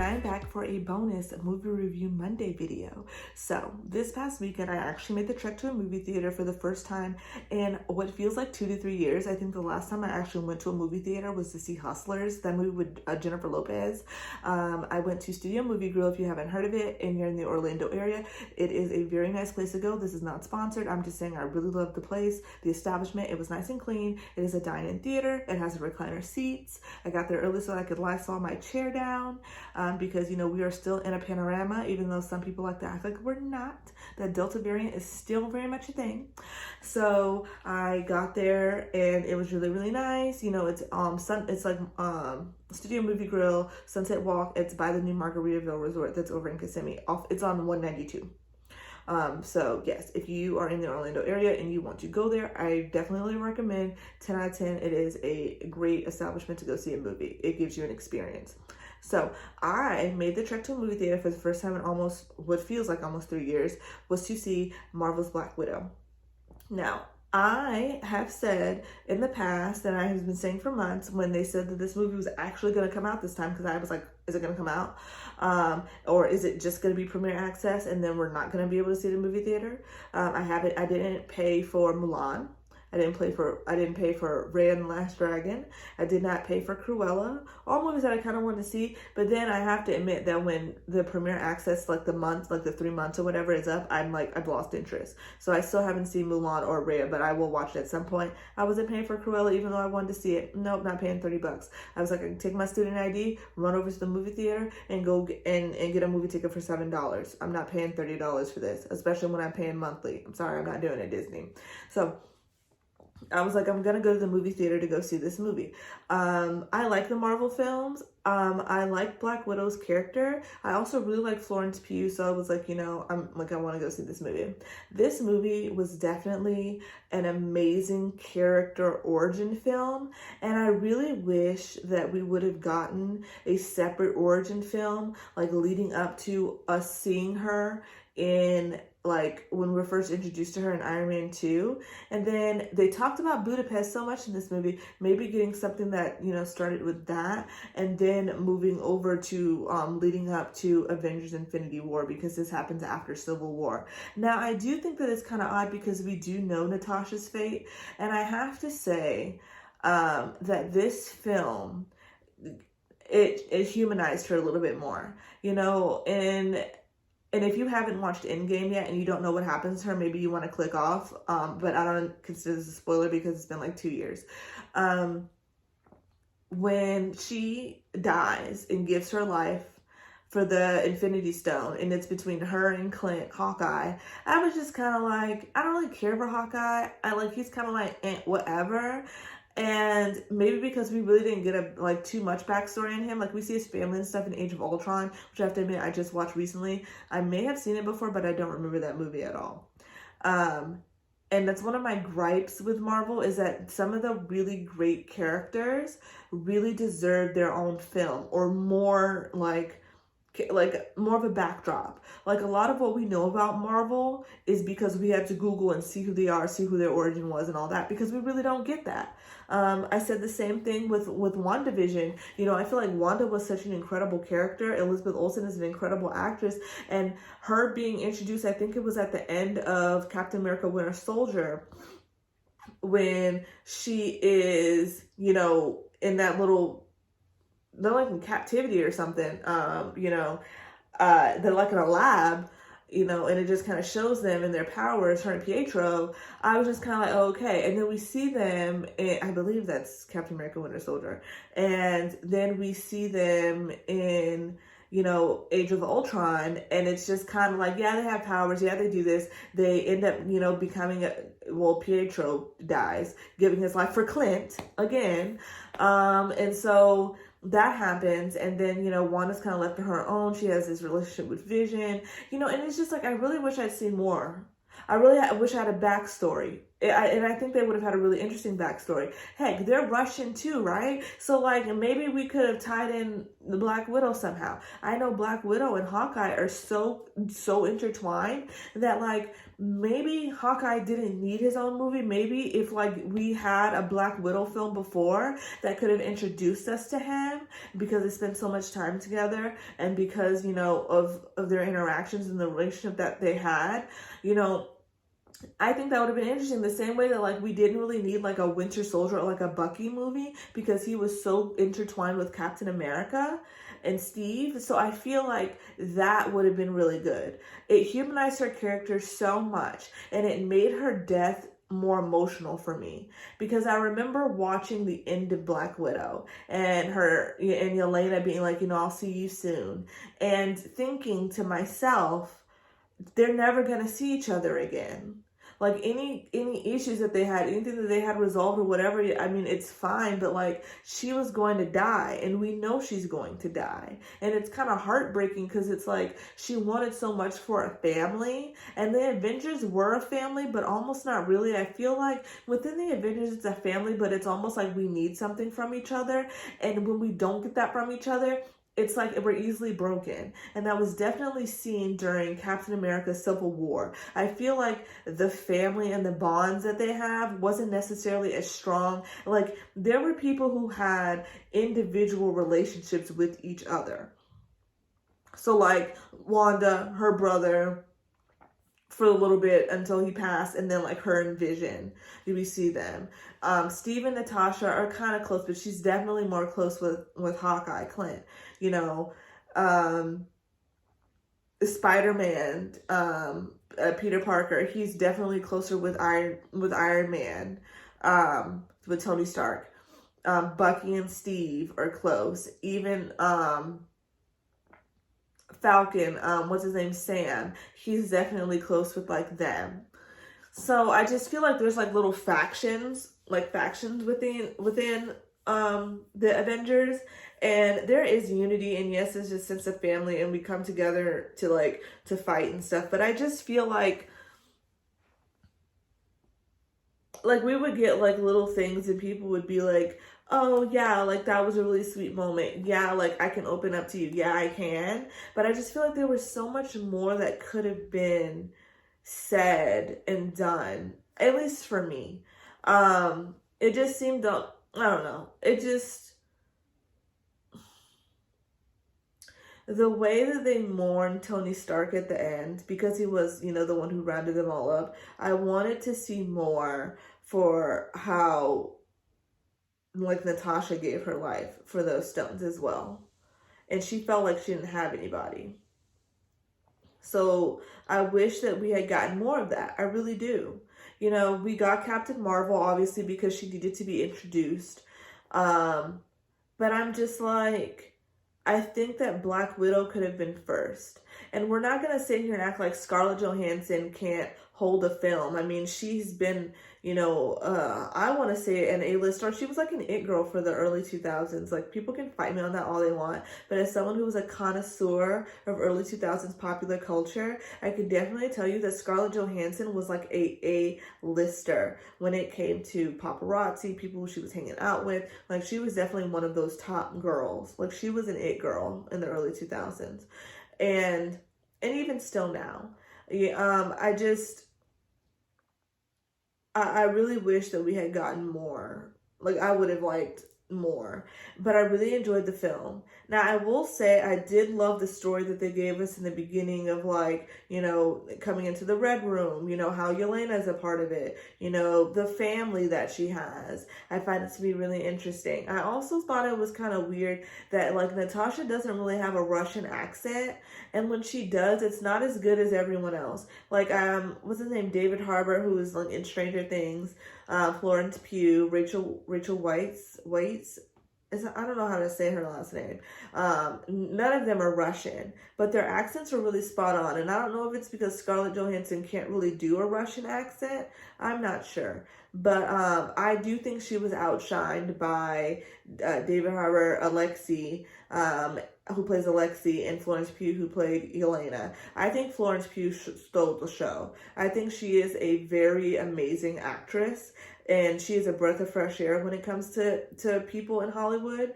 I'm back for a bonus movie review Monday video. So this past weekend, I actually made the trek to a movie theater for the first time in what feels like 2 to 3 years. I think the last time I actually went to a movie theater was to see Hustlers, that movie with Jennifer Lopez. I went to Studio Movie Grill. If you haven't heard of it and you're in the Orlando area, it is a very nice place to go. This is not sponsored. I'm just saying I really love the place, the establishment. It was nice and clean. It is a dine-in theater. It has recliner seats. I got there early so I could Lysol my chair down. Because, you know, we are still in a panorama, even though some people like to act like we're not. The Delta variant is still very much a thing. So I got there and it was really, really nice. You know, it's Studio Movie Grill, Sunset Walk. It's by the new Margaritaville Resort that's over in Kissimmee. It's on 192. So yes, if you are in the Orlando area and you want to go there, I definitely recommend. 10 out of 10. It is a great establishment to go see a movie. It gives you an experience. So I made the trek to a movie theater for the first time in almost what feels like almost 3 years, was to see Marvel's Black Widow. Now, I have said in the past, and I have been saying for months, when they said that this movie was actually going to come out this time, because I was like, is it going to come out? Or is it just going to be premiere access and then we're not going to be able to see the movie theater? I didn't pay for Mulan. I didn't pay for Raya and the Last Dragon. I did not pay for Cruella. All movies that I kind of wanted to see. But then I have to admit that when the premiere access, like the 3 months or whatever is up, I've lost interest. So I still haven't seen Mulan or Raya, but I will watch it at some point. I wasn't paying for Cruella even though I wanted to see it. Nope, not paying $30. I was like, I can take my student ID, run over to the movie theater, and go and get a movie ticket for $7. I'm not paying $30 for this, especially when I'm paying monthly. I'm sorry, I'm not doing it, Disney. So I was like, I'm gonna go to the movie theater to go see this movie. I like the Marvel films. I like Black Widow's character. I also really like Florence Pugh, so I was like, you know, I want to go see this movie. This movie was definitely an amazing character origin film, and I really wish that we would have gotten a separate origin film, like leading up to us seeing her in, like, when we were first introduced to her in Iron Man 2. And then they talked about Budapest so much in this movie, maybe getting something that, you know, started with that and then moving over to leading up to Avengers Infinity War, because this happens after Civil War. Now, I do think that it's kind of odd because we do know Natasha's fate, and I have to say that this film, it humanized her a little bit more, you know. And if you haven't watched Endgame yet and you don't know what happens to her, maybe you want to click off. But I don't consider this a spoiler because it's been like 2 years. When she dies and gives her life for the Infinity Stone, and it's between her and Clint, Hawkeye, I was just kind of like, I don't really care for Hawkeye. He's kind of like, whatever. And maybe because we really didn't get too much backstory on him. Like, we see his family and stuff in Age of Ultron, which I have to admit I just watched recently. I may have seen it before, but I don't remember that movie at all. And that's one of my gripes with Marvel, is that some of the really great characters really deserve their own film, or more like more of a backdrop. Like, a lot of what we know about Marvel is because we had to Google and see who they are, see who their origin was and all that, because we really don't get that. I said the same thing with WandaVision. You know, I feel like Wanda was such an incredible character. Elizabeth Olsen is an incredible actress, and her being introduced, I think it was at the end of Captain America Winter Soldier, when she is, you know, in that little, they're like in captivity or something, you know, they're like in a lab, you know, and it just kind of shows them in their powers, her and Pietro. I was just kind of like, oh, okay. And then we see them in, I believe that's Captain America Winter Soldier. And then we see them in, you know, Age of Ultron, and it's just kind of like, yeah, they have powers, yeah, they do this. They end up, you know, becoming Pietro dies, giving his life for Clint again. And so that happens, and then, you know, Wanda's kind of left to her own. She has this relationship with Vision, you know, and it's just like, I really wish I'd seen more. I really wish I had a backstory and I think they would have had a really interesting backstory. Heck, they're Russian too, right? So like maybe we could have tied in the Black Widow somehow. I know Black Widow and Hawkeye are so intertwined that like maybe Hawkeye didn't need his own movie. Maybe if like we had a Black Widow film before that could have introduced us to him, because they spent so much time together, and because, you know, of their interactions and the relationship that they had, you know, I think that would have been interesting. The same way that like we didn't really need like a Winter Soldier or like a Bucky movie, because he was so intertwined with Captain America and Steve. So I feel like that would have been really good. It humanized her character so much, and it made her death more emotional for me, because I remember watching the end of Black Widow and her and Yelena being like, you know, I'll see you soon, and thinking to myself, they're never gonna see each other again. Like any issues that they had, anything that they had resolved or whatever, I mean, it's fine, but like she was going to die, and we know she's going to die. And it's kind of heartbreaking, because it's like she wanted so much for a family, and the Avengers were a family, but almost not really. I feel like within the Avengers it's a family, but it's almost like we need something from each other, and when we don't get that from each other, it's like we're easily broken. And that was definitely seen during Captain America Civil War. I feel like the family and the bonds that they have wasn't necessarily as strong. Like there were people who had individual relationships with each other. So like Wanda, her brother, for a little bit until he passed, and then like her and Vision, we see them. Steve and Natasha are kind of close, but she's definitely more close with Hawkeye, Clint. You know, Spider-Man, Peter Parker, he's definitely closer with Iron Man, with Tony Stark. Bucky and Steve are close. Even Falcon, what's his name, Sam, he's definitely close with like them. So I just feel like there's like little factions within the Avengers, and there is unity, and yes, there's just a sense of family, and we come together to fight and stuff. But I just feel like we would get like little things, and people would be like, oh yeah, like that was a really sweet moment. Yeah, like I can open up to you. Yeah, I can. But I just feel like there was so much more that could have been said and done, at least for me. It just seemed, I don't know, it just, the way that they mourned Tony Stark at the end, because he was, you know, the one who rounded them all up, I wanted to see more for how like Natasha gave her life for those stones as well. And she felt like she didn't have anybody. So I wish that we had gotten more of that. I really do. You know, we got Captain Marvel, obviously, because she needed to be introduced. But I'm just like, I think that Black Widow could have been first. And we're not going to sit here and act like Scarlett Johansson can't hold a film. I mean, she's been, you know, I want to say an A-list star. She was like an it girl for the early 2000s. Like, people can fight me on that all they want. But as someone who was a connoisseur of early 2000s popular culture, I can definitely tell you that Scarlett Johansson was like a A-lister when it came to paparazzi, people who she was hanging out with. Like, she was definitely one of those top girls. Like, she was an it girl in the early 2000s. And even still now. I really wish that we had gotten more. Like, I would have liked more. But I really enjoyed the film. Now, I will say I did love the story that they gave us in the beginning of, like, you know, coming into the Red Room, you know, how Yelena is a part of it, you know, the family that she has. I find it to be really interesting. I also thought it was kind of weird that, like, Natasha doesn't really have a Russian accent, and when she does, it's not as good as everyone else. Like, what's his name? David Harbour, who is, like, in Stranger Things, Florence Pugh, Rachel Weisz, I don't know how to say her last name. None of them are Russian, but their accents are really spot on. And I don't know if it's because Scarlett Johansson can't really do a Russian accent. I'm not sure. But I do think she was outshined by David Harbour, Alexei, who plays Alexei, and Florence Pugh, who played Elena. I think Florence Pugh stole the show. I think she is a very amazing actress. And she is a breath of fresh air when it comes to people in Hollywood.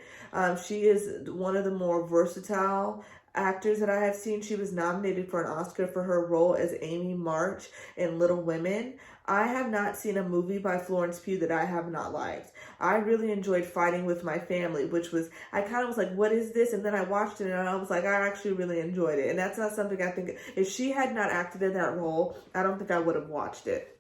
She is one of the more versatile actors that I have seen. She was nominated for an Oscar for her role as Amy March in Little Women. I have not seen a movie by Florence Pugh that I have not liked. I really enjoyed Fighting with My Family, which was, I kind of was like, what is this? And then I watched it and I was like, I actually really enjoyed it. And that's not something I think, if she had not acted in that role, I don't think I would have watched it.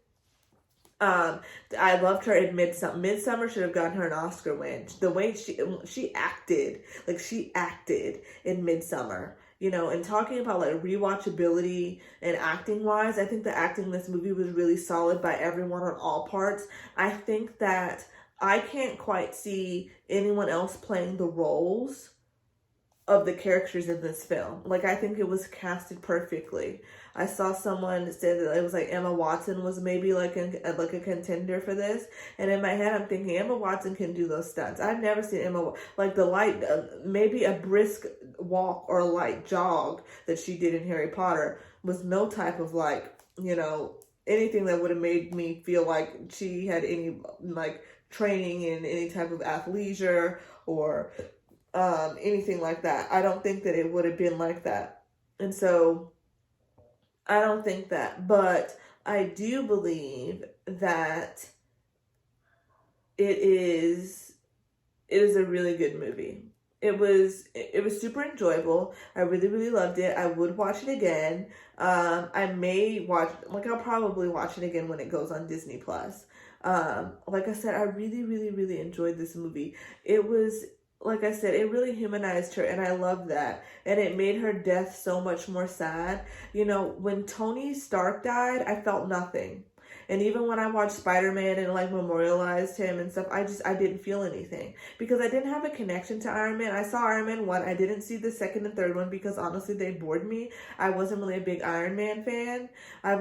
I loved her in Midsummer. Midsummer should have gotten her an Oscar win. The way she acted, like she acted in Midsummer, you know, and talking about like rewatchability and acting wise, I think the acting in this movie was really solid by everyone on all parts. I think that I can't quite see anyone else playing the roles of the characters in this film. Like, I think it was casted perfectly. I saw someone say that it was like Emma Watson was maybe like a contender for this, and in my head I'm thinking Emma Watson can do those stunts. I've never seen Emma, like the light, maybe a brisk walk or a light jog that she did in Harry Potter was no type of like, you know, anything that would have made me feel like she had any like training in any type of athleisure or anything like that. I don't think that it would have been like that. And so I don't think that, but I do believe that it is a really good movie. It was super enjoyable. I really loved it. I would watch it again. I may watch, like I'll probably watch it again when it goes on Disney Plus. Like I said, I really enjoyed this movie. It was, like I said, it really humanized her, and I love that. And it made her death so much more sad. You know, when Tony Stark died, I felt nothing. And even when I watched Spider-Man and like memorialized him and stuff, I didn't feel anything because I didn't have a connection to Iron Man. I saw Iron Man 1. I didn't see the second and third one because honestly they bored me. I wasn't really a big Iron Man fan. I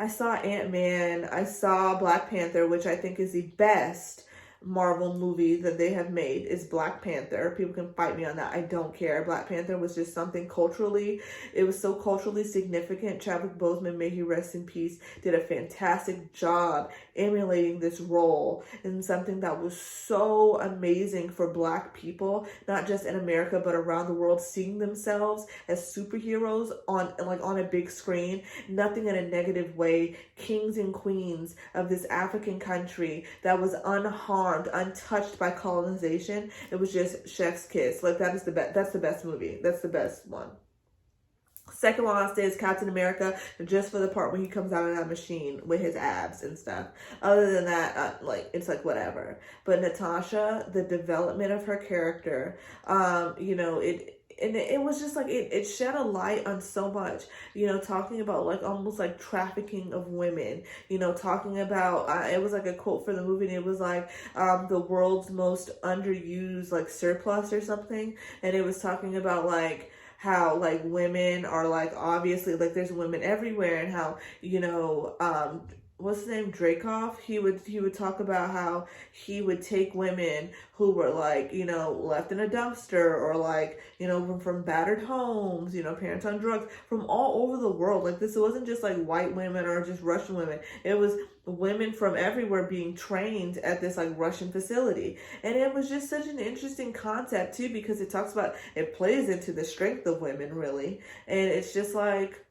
saw Ant-Man, I saw Black Panther, which I think is the best Marvel movie that they have made is Black Panther. People can fight me on that. I don't care. Black Panther was just something culturally. It was so culturally significant. Chadwick Boseman, may he rest in peace, did a fantastic job emulating this role in something that was so amazing for Black people, not just in America, but around the world, seeing themselves as superheroes on a big screen, nothing in a negative way, kings and queens of this African country that was unharmed, untouched by colonization. It was just chef's kiss. Like that's the best movie. That's the best one. Second one I'll say is Captain America, just for the part when he comes out of that machine with his abs and stuff. Other than that, it's like whatever. But Natasha, the development of her character, you know, it was just like, it shed a light on so much, you know, talking about like almost like trafficking of women, you know, talking about, it was like a quote for the movie, and it was like, the world's most underused like surplus or something. And it was talking about like, how like women are like, obviously like there's women everywhere, and how, you know, what's his name, Dracoff, he would talk about how he would take women who were like, you know, left in a dumpster or like, you know, from battered homes, you know, parents on drugs, from all over the world. Like this wasn't just like white women or just Russian women. It was women from everywhere being trained at this like Russian facility. And it was just such an interesting concept too, because it talks about, it plays into the strength of women really. And it's just like,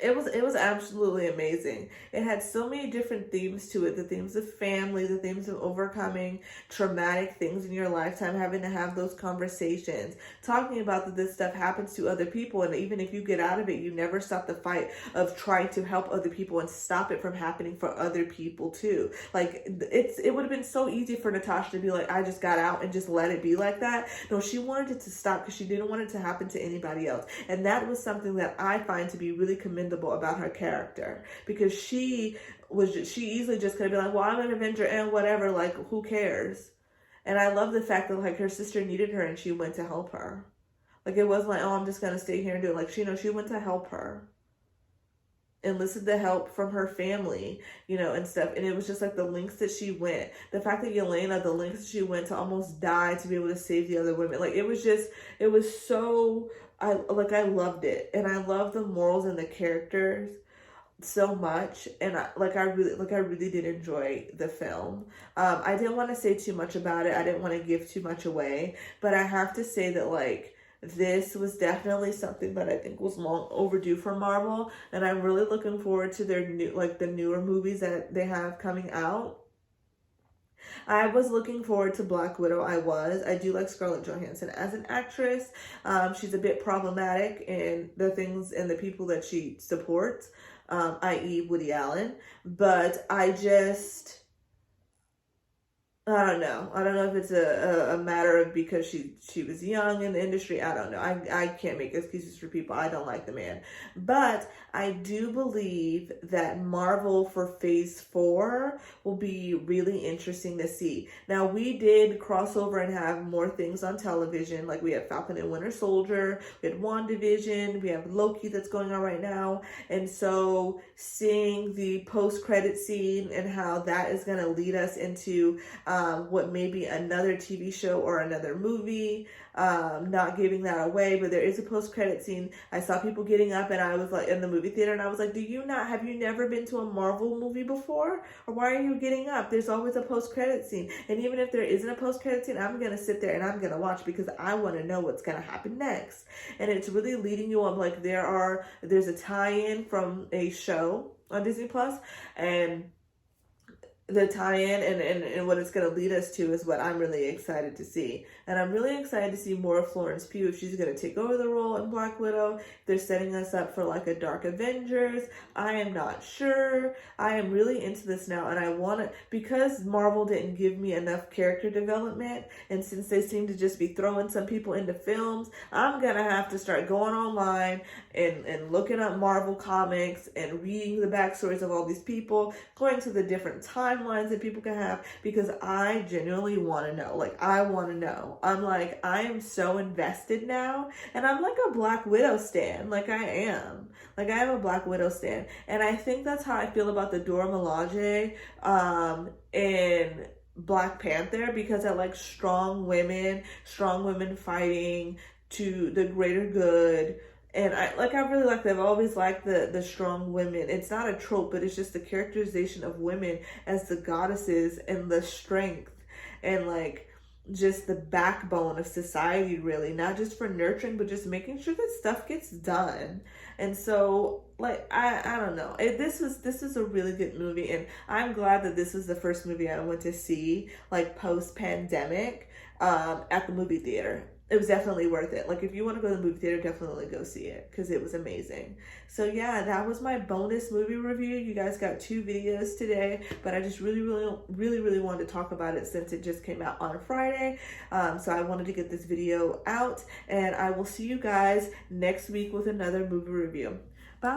it was absolutely amazing. It had so many different themes to it. The themes of family, the themes of overcoming traumatic things in your lifetime, having to have those conversations, talking about that this stuff happens to other people, and even if you get out of it, you never stop the fight of trying to help other people and stop it from happening for other people too. Like it would have been so easy for Natasha to be like, I just got out and just let it be like that. No, she wanted it to stop because she didn't want it to happen to anybody else. And that was something that I find to be really commendable about her character, because she easily just could have been like, well, I'm an Avenger and whatever, like who cares? And I love the fact that like her sister needed her and she went to help her. Like it wasn't like, oh, I'm just gonna stay here and do it. Like she went to help her, enlisted the help from her family, and stuff. And it was just like the lengths that she went. The fact that Yelena, the lengths she went to almost die to be able to save the other women. Like it was so, I loved it. And I love the morals and the characters so much. And I really did enjoy the film. I didn't want to say too much about it. I didn't want to give too much away, but I have to say that like, this was definitely something that I think was long overdue for Marvel, and I'm really looking forward to their the newer movies that they have coming out. I was looking forward to Black Widow. I do like Scarlett Johansson as an actress. She's a bit problematic in the things and the people that she supports, i.e. Woody Allen, but I don't know. I don't know if it's a matter of because she was young in the industry. I don't know. I can't make excuses for people. I don't like the man. But I do believe that Marvel for Phase 4 will be really interesting to see. Now, we did cross over and have more things on television. Like we have Falcon and Winter Soldier. We had WandaVision. We have Loki that's going on right now. And so seeing the post-credit scene and how that is going to lead us into what may be another TV show or another movie, not giving that away, but there is a post-credit scene. I saw people getting up and I was like in the movie theater and I was like, have you never been to a Marvel movie before? Or why are you getting up? There's always a post-credit scene. And even if there isn't a post-credit scene, I'm going to sit there and I'm going to watch because I want to know what's going to happen next. And it's really leading you up. Like there's a tie-in from a show on Disney Plus, and the tie-in and what it's going to lead us to is what I'm really excited to see. And I'm really excited to see more of Florence Pugh, if she's going to take over the role in Black Widow. They're setting us up for like a Dark Avengers. I am not sure. I am really into this now, and I want to, because Marvel didn't give me enough character development, and since they seem to just be throwing some people into films, I'm going to have to start going online and looking up Marvel comics and reading the backstories of all these people, going to the different timelines that people can have, because I genuinely want to know. Like, I want to know. I'm like, I am so invested now, and I'm like a Black Widow stan. Like, I am. Like, I am a Black Widow stan. And I think that's how I feel about the Dora Milaje in Black Panther, because I like strong women fighting to the greater good. And I really like that. I've always liked the strong women. It's not a trope, but it's just the characterization of women as the goddesses and the strength and like just the backbone of society, really, not just for nurturing, but just making sure that stuff gets done. And so, like, I don't know. This was a really good movie, and I'm glad that this was the first movie I went to see, like, post-pandemic, at the movie theater. It was definitely worth it. Like, if you want to go to the movie theater, definitely go see it, because it was amazing. So yeah, that was my bonus movie review. You guys got 2 videos today, but I just really wanted to talk about it since it just came out on Friday. So I wanted to get this video out, and I will see you guys next week with another movie review. Bye.